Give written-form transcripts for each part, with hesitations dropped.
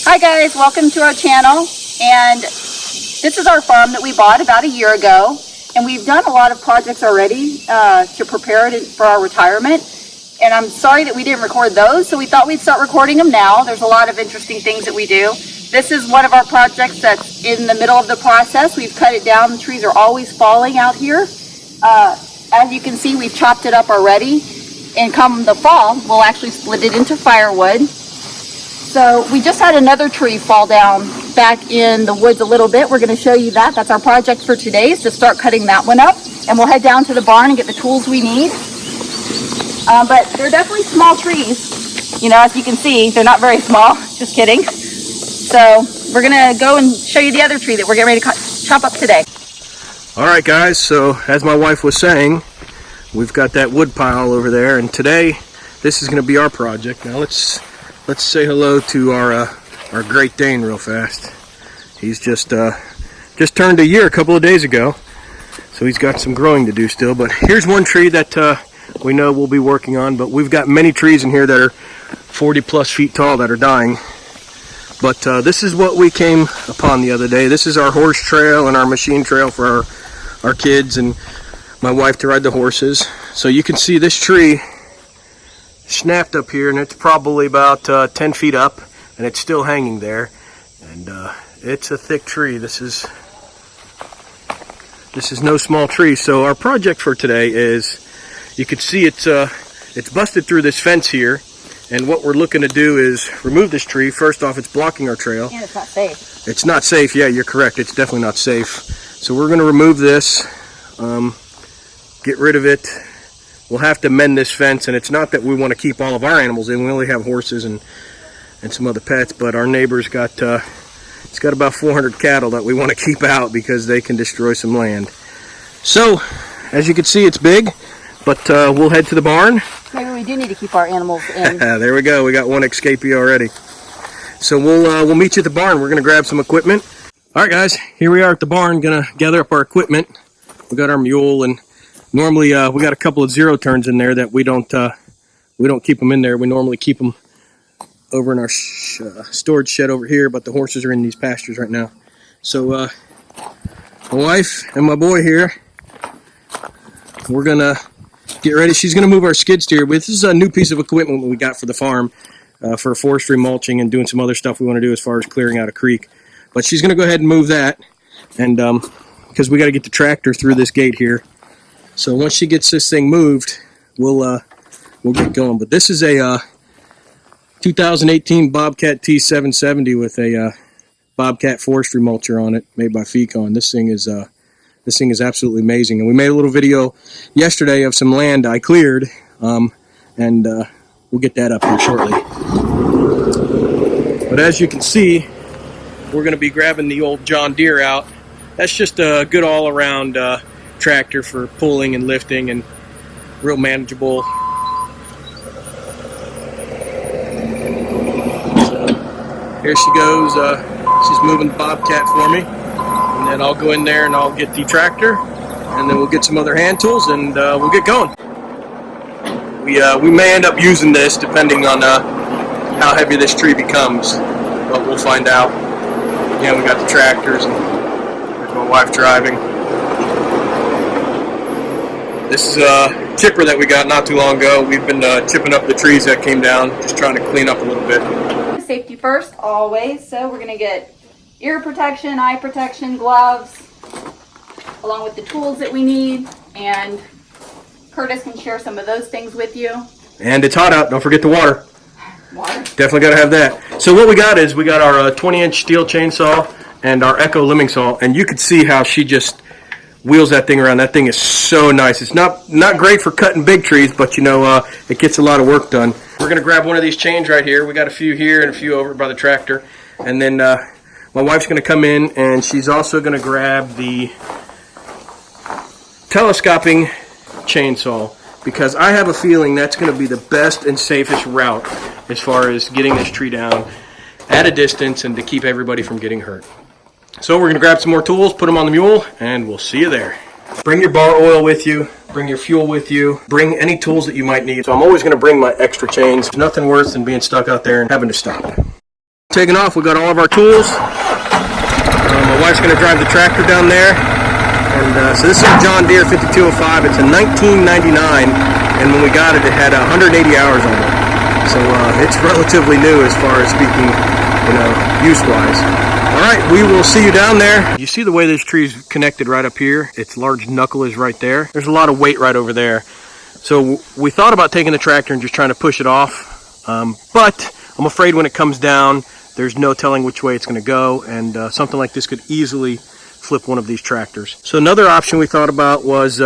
Hi guys, welcome to our channel, and this is our farm that we bought about a year ago, and we've done a lot of projects already to prepare it for our retirement, and I'm sorry that we didn't record those, so we thought we'd start recording them now. There's a lot of interesting things that we do. This is one of our projects that's in the middle of the process. We've cut it down. The trees are always falling out here. As you can see, we've chopped it up already, and come the fall, we'll actually split it into firewood. So we just had another tree fall down back in the woods a little bit. We're going to show you that. That's our project for today, is to start cutting that one up. And we'll head down to the barn and get the tools we need. But they're definitely small trees. You know, as you can see, they're not very small. Just kidding. So we're going to go and show you the other tree that we're getting ready to chop up today. All right, guys. So as my wife was saying, we've got that wood pile over there. And today, this is going to be our project. Now let's say hello to our Great Dane real fast. He's just turned a year a couple of days ago, so he's got some growing to do still. But here's one tree that we know we'll be working on, but we've got many trees in here that are 40 plus feet tall that are dying. But this is what we came upon the other day. This is our horse trail and our machine trail for our kids and my wife to ride the horses. So you can see this tree snapped up here, and it's probably about 10 feet up, and it's still hanging there, and it's a thick tree. This is no small tree. So our project for today is, you can see it's busted through this fence here, and what we're looking to do is remove this tree. First off, it's blocking our trail. And it's not safe. It's not safe. Yeah, you're correct. It's definitely not safe. So we're going to remove this, get rid of it. We'll have to mend this fence, and it's not that we want to keep all of our animals in. We only have horses and some other pets, but our neighbor's got it's got about 400 cattle that we want to keep out because they can destroy some land. So as you can see, it's big, but we'll head to the barn. Maybe we do need to keep our animals in. There we go. We got one escapee already. So we'll meet you at the barn. We're going to grab some equipment. All right, guys, here we are at the barn, gonna gather up our equipment. We got our mule, and normally we got a couple of zero turns in there that we don't keep them in there. We normally keep them over in our storage shed over here, but the horses are in these pastures right now. So my wife and my boy here, we're gonna get ready. She's gonna move our skid steer with. This is a new piece of equipment we got for the farm for forestry mulching and doing some other stuff we want to do as far as clearing out a creek. But she's gonna go ahead and move that, and because we got to get the tractor through this gate here. So once she gets this thing moved, we'll get going. But this is a 2018 Bobcat T770 with a Bobcat forestry mulcher on it, made by Fecon. This thing is absolutely amazing. And we made a little video yesterday of some land I cleared, and we'll get that up here shortly. But as you can see, we're going to be grabbing the old John Deere out. That's just a good all-around tractor for pulling and lifting, and real manageable. So here she goes. She's moving the Bobcat for me, and then I'll go in there and I'll get the tractor, and then we'll get some other hand tools, and we'll get going. We may end up using this depending on how heavy this tree becomes, but we'll find out. Again, we got the tractors, and there's my wife driving. This is a chipper that we got not too long ago. We've been chipping up the trees that came down, just trying to clean up a little bit. Safety first, always. So we're going to get ear protection, eye protection, gloves, along with the tools that we need. And Curtis can share some of those things with you. And it's hot out. Don't forget the water. Water. Definitely got to have that. So what we got is we got our 20-inch steel chainsaw and our Echo limbing saw. And you can see how she just wheels that thing around. That thing is so nice. It's not great for cutting big trees, but you know, it gets a lot of work done. We're going to grab one of these chains right here. We got a few here and a few over by the tractor. And then my wife's going to come in, and she's also going to grab the telescoping chainsaw, because I have a feeling that's going to be the best and safest route as far as getting this tree down at a distance and to keep everybody from getting hurt. So we're going to grab some more tools, put them on the mule, and we'll see you there. Bring your bar oil with you, bring your fuel with you, bring any tools that you might need. So I'm always going to bring my extra chains. There's nothing worse than being stuck out there and having to stop. taking off. We got all of our tools. My wife's going to drive the tractor down there. And so this is a John Deere 5205. It's a 1999, and when we got it, it had 180 hours on it. So it's relatively new as far as speaking, use-wise. All right, we will see you down there. You see the way this tree is connected right up here? Its large knuckle is right there. There's a lot of weight right over there. So we thought about taking the tractor and just trying to push it off, but I'm afraid when it comes down, there's no telling which way it's going to go, and something like this could easily flip one of these tractors. So another option we thought about was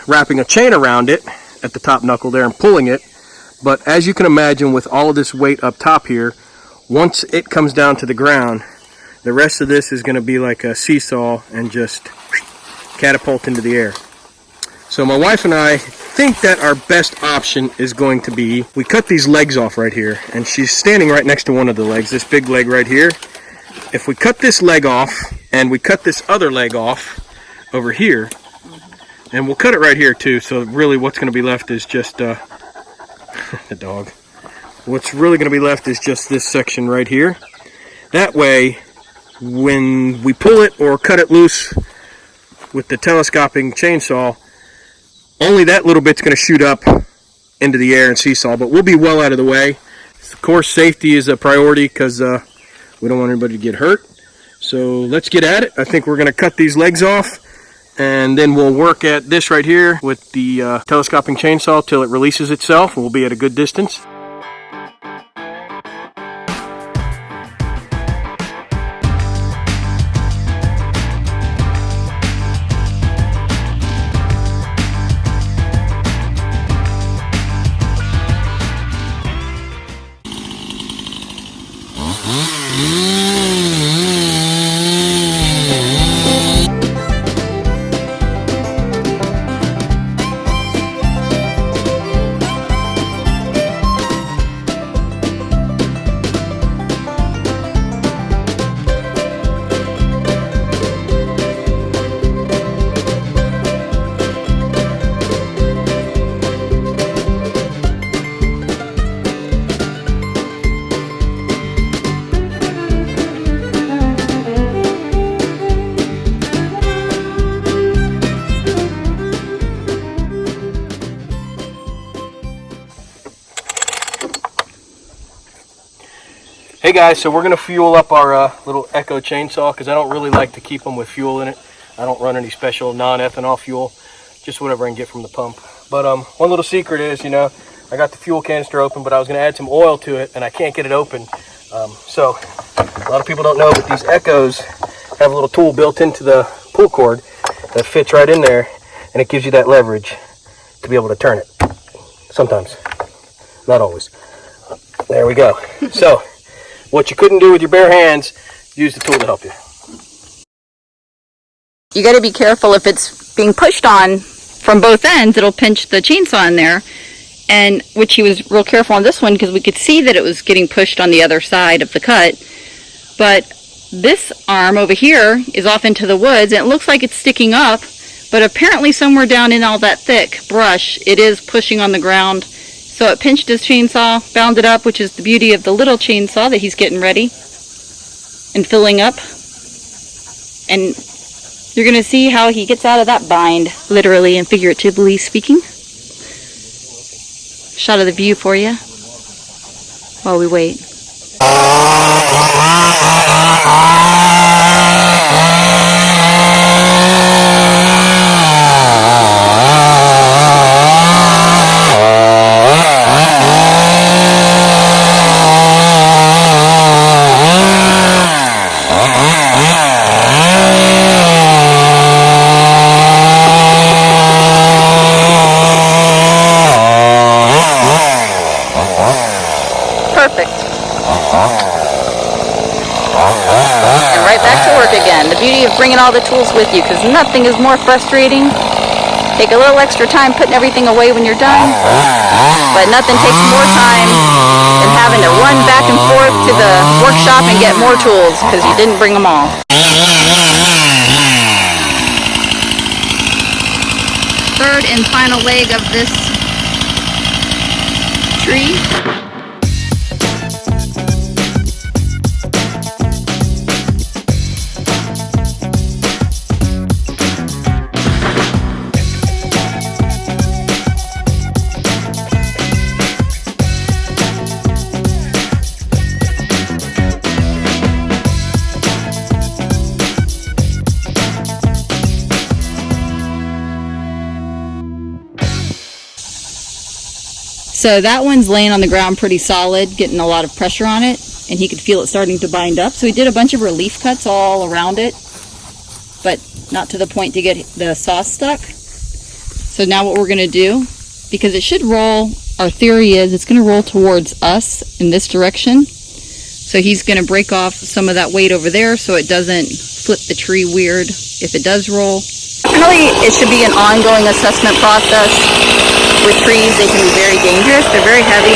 wrapping a chain around it at the top knuckle there and pulling it. But as you can imagine, with all of this weight up top here, once it comes down to the ground, the rest of this is going to be like a seesaw and just catapult into the air. So my wife and I think that our best option is going to be, we cut these legs off right here, and she's standing right next to one of the legs, this big leg right here. If we cut this leg off, and we cut this other leg off over here, and we'll cut it right here too, so really what's going to be left is just, the dog. What's really going to be left is just this section right here. That way, when we pull it or cut it loose with the telescoping chainsaw, only that little bit's going to shoot up into the air and seesaw, but we'll be well out of the way. Of course, safety is a priority because we don't want anybody to get hurt. So let's get at it. I think we're going to cut these legs off, and then we'll work at this right here with the telescoping chainsaw till it releases itself, and we'll be at a good distance. Hey guys, so we're going to fuel up our little Echo chainsaw because I don't really like to keep them with fuel in it. I don't run any special non-ethanol fuel, just whatever I can get from the pump. But one little secret is, I got the fuel canister open, but I was going to add some oil to it and I can't get it open. So a lot of people don't know, but these Echoes have a little tool built into the pull cord that fits right in there, and it gives you that leverage to be able to turn it. Sometimes, not always. There we go. So what you couldn't do with your bare hands, use the tool to help you. You got to be careful if it's being pushed on from both ends, it'll pinch the chainsaw in there. And which he was real careful on this one because we could see that it was getting pushed on the other side of the cut. But this arm over here is off into the woods and it looks like it's sticking up, but apparently somewhere down in all that thick brush, it is pushing on the ground. So it pinched his chainsaw, bound it up, which is the beauty of the little chainsaw that he's getting ready and filling up. And you're going to see how he gets out of that bind, literally and figuratively speaking. Shot of the view for you while we wait. Perfect. And right back to work again. The beauty of bringing all the tools with you, because nothing is more frustrating. Take a little extra time putting everything away when you're done, but nothing takes more time than having to run back and forth to the workshop and get more tools because you didn't bring them all. Third and final leg of this tree. So that one's laying on the ground pretty solid, getting a lot of pressure on it, and he could feel it starting to bind up. So we did a bunch of relief cuts all around it, but not to the point to get the saw stuck. So now what we're going to do, because it should roll, our theory is it's going to roll towards us in this direction. So he's going to break off some of that weight over there so it doesn't flip the tree weird if it does roll. Generally, it should be an ongoing assessment process. With trees, they can be very dangerous. They're very heavy.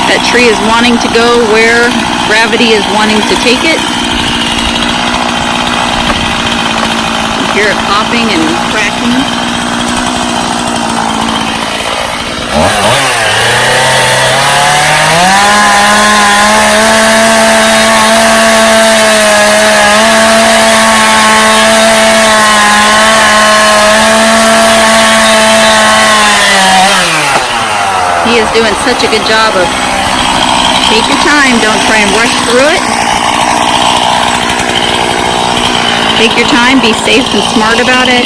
That tree is wanting to go where gravity is wanting to take it. You hear it popping and cracking. He is doing such a good job of take your time, don't try and rush through it. Take your time, be safe and smart about it.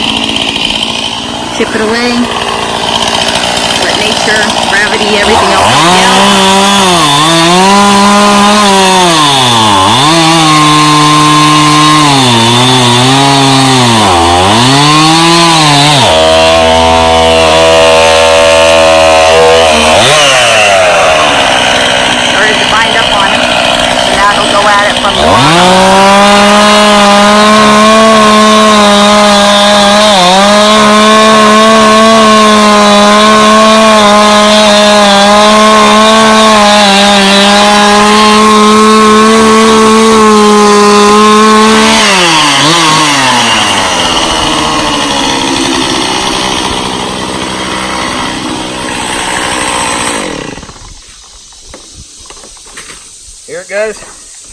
Chip it away. Let nature, gravity, everything else help you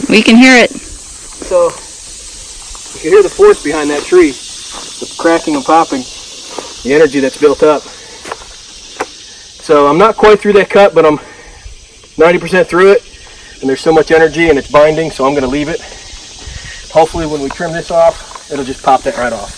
We can hear it. So you can hear the force behind that tree, the cracking and popping, the energy that's built up. So I'm not quite through that cut, but I'm 90% through it, and there's so much energy and it's binding, so I'm going to leave it. Hopefully when we trim this off, it'll just pop that right off.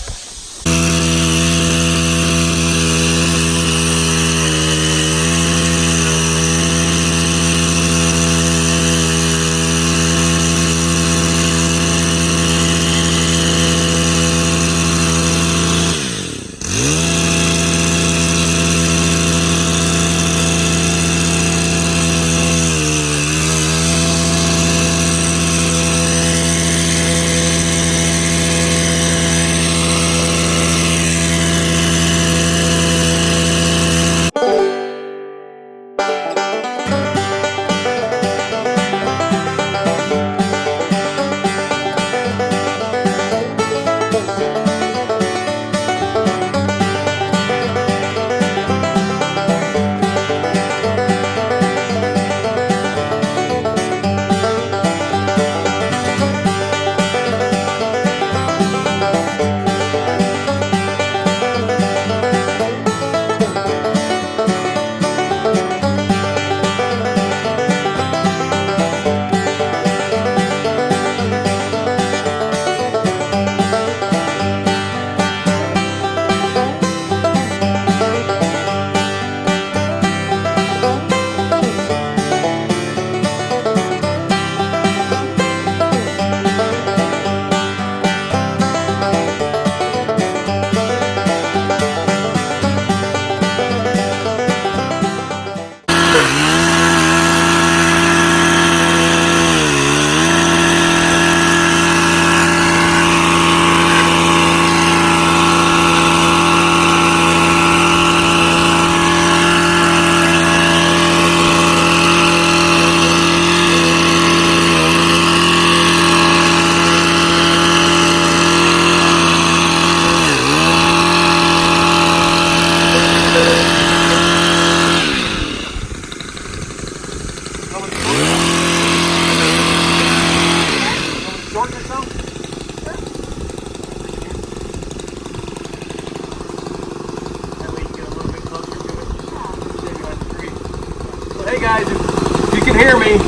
Hey guys, if you can hear me,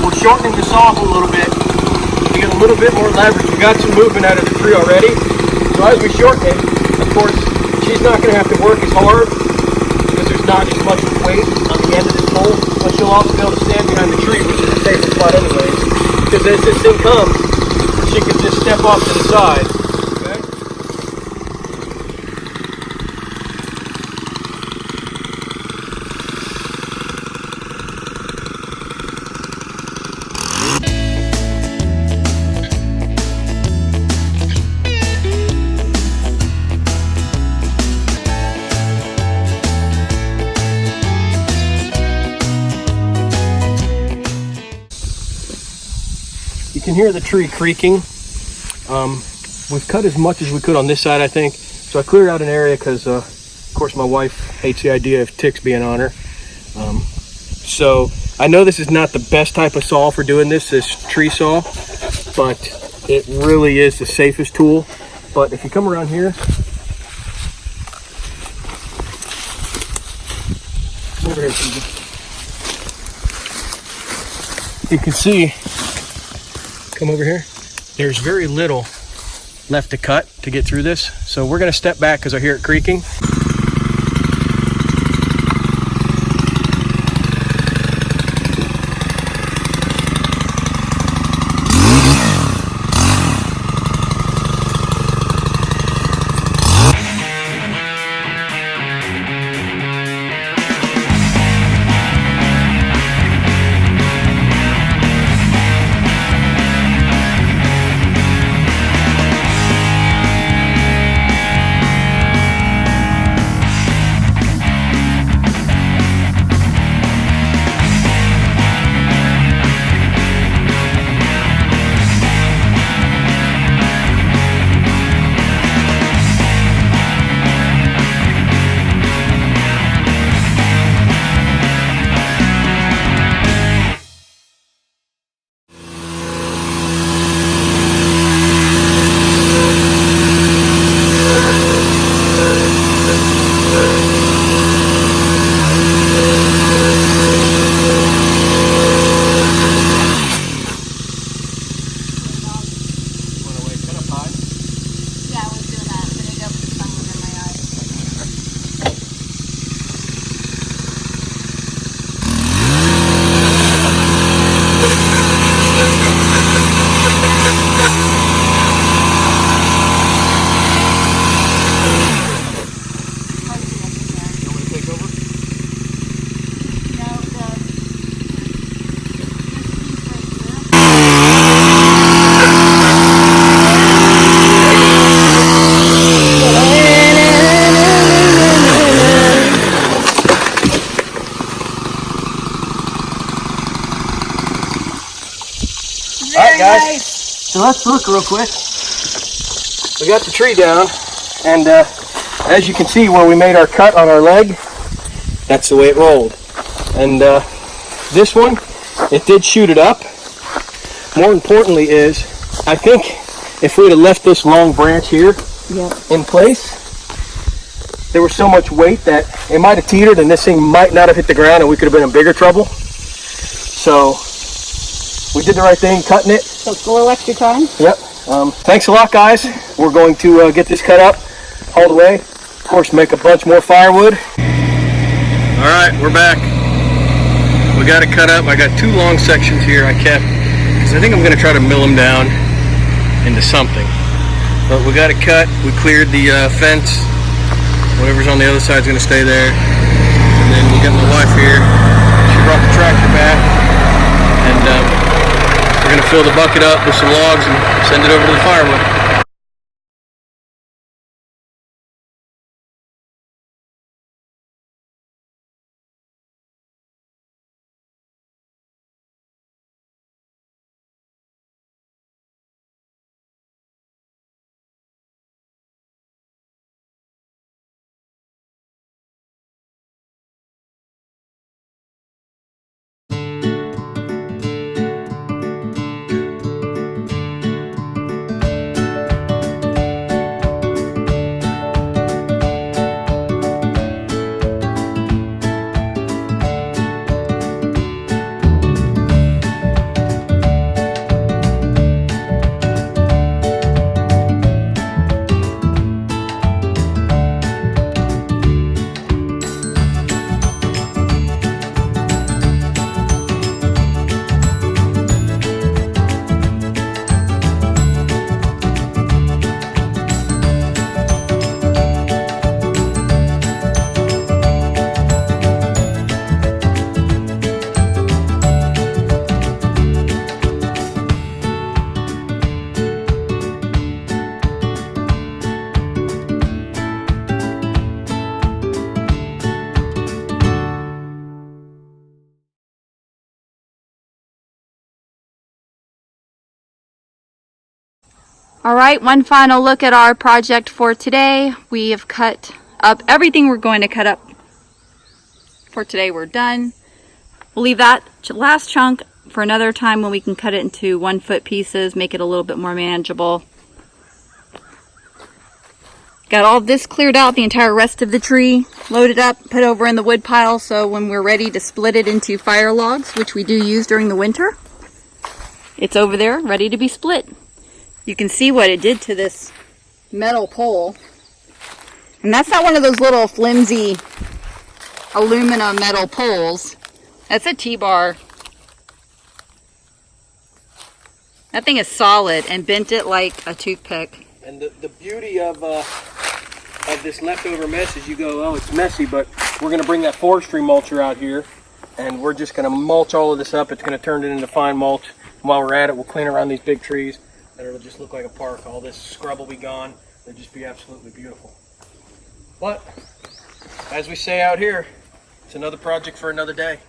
we're shortening this off a little bit to get a little bit more leverage. We got some movement out of the tree already. So as we shorten it, of course, she's not going to have to work as hard because there's not as much weight on the end of this pole, but she'll also be able to stand behind the tree, which is a safer spot anyways. Because as this thing comes, she can just step off to the side. Okay? You can hear the tree creaking. We've cut as much as we could on this side, I think. So I cleared out an area because, of course, my wife hates the idea of ticks being on her. So I know this is not the best type of saw for doing this tree saw, but it really is the safest tool. But if you come around here, come over here, Susan. You can see, come over here, there's very little left to cut to get through this. So we're going to step back because I hear it creaking. let's look real quick. We got the tree down, and as you can see where we made our cut on our leg, that's the way it rolled. And this one, it did shoot it up. More importantly is, I think if we'd have left this long branch here in place, there was so much weight that it might have teetered and this thing might not have hit the ground and we could have been in bigger trouble. So we did the right thing cutting it. So it's a little extra time? Yep. Thanks a lot, guys. We're going to get this cut up, hauled away. Of course, make a bunch more firewood. All right, we're back. We got it cut up. I got 2 long sections here I kept because I think I'm going to try to mill them down into something. But we got it cut. We cleared the fence. Whatever's on the other side is going to stay there. And then we got my wife here. She brought the tractor back. And we're going to fill the bucket up with some logs and send it over to the firewood. All right, one final look at our project for today. We have cut up everything we're going to cut up for today. We're done. We'll leave that last chunk for another time when we can cut it into 1-foot pieces, make it a little bit more manageable. Got all of this cleared out, the entire rest of the tree loaded up, put over in the wood pile, so when we're ready to split it into fire logs, which we do use during the winter, it's over there ready to be split. You can see what it did to this metal pole. And that's not one of those little flimsy aluminum metal poles. That's a T-bar. That thing is solid and bent it like a toothpick. And the beauty of this leftover mess is you go, oh, it's messy, but we're going to bring that forestry mulcher out here and we're just going to mulch all of this up. It's going to turn it into fine mulch. And while we're at it, we'll clean around these big trees. And it'll just look like a park. All this scrub will be gone. It'll just be absolutely beautiful. But, as we say out here, it's another project for another day.